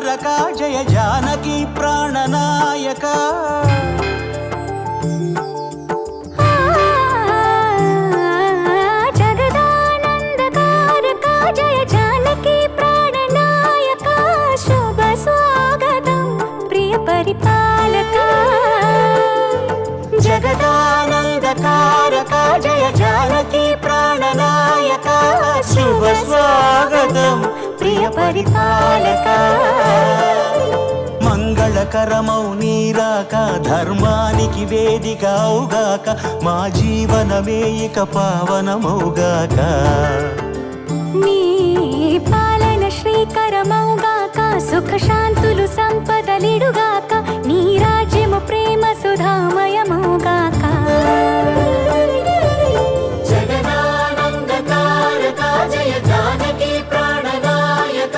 తారక జయ జానకి ప్రాణనాయక జగదానందకారక జయ జానకి ప్రాణనాయక శుభ స్వాగతం ప్రియ పరిపాలక మంగళకరమౌ నీరాక ధర్మానికి వేదిక అవుగాక మా జీవనమే ఇక పావనమౌగాక నీ పాలన శ్రీకరమౌగాక సుఖ శాంతులు సంపదలిడుగాక నీ రాజ్యము ప్రేమ సుధామయమౌగాక జగదానందకారక జయ జానకి ప్రాణనాయక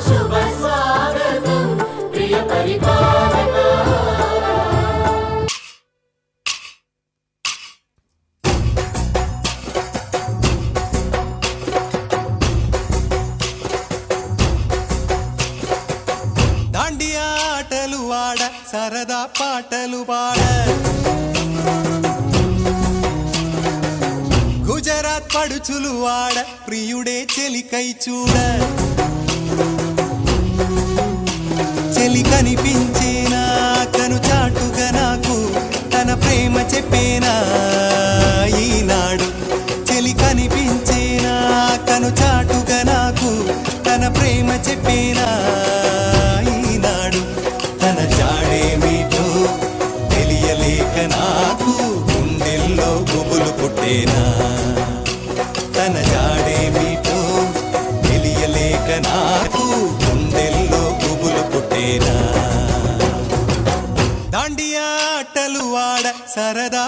శుభ స్వాగతం ప్రియ పరిపాలక దాండియా ఆటలు ఆడ సరదా పాటలు పాడ గుజరాత్ పడుచులు ఆడ ప్రియుడే చెలికై చూడ చెలి కనిపించేనా కను చాటుగా నాకు తన ప్రేమ చెప్పేనా ఈనాడు చెలి కనిపించేనా కను చాటుగా నాకు తన ప్రేమ చెప్పేనా ఈనాడు తన జాడేమిటో తెలియలేక నాకు గుండెల్లో గుబులు పుట్టేనా తన జాడేమిటో తెలియలేక నాకు గుండెల్లో గుబులు పుట్టేనా దాండియా ఆటలు ఆడ సరదా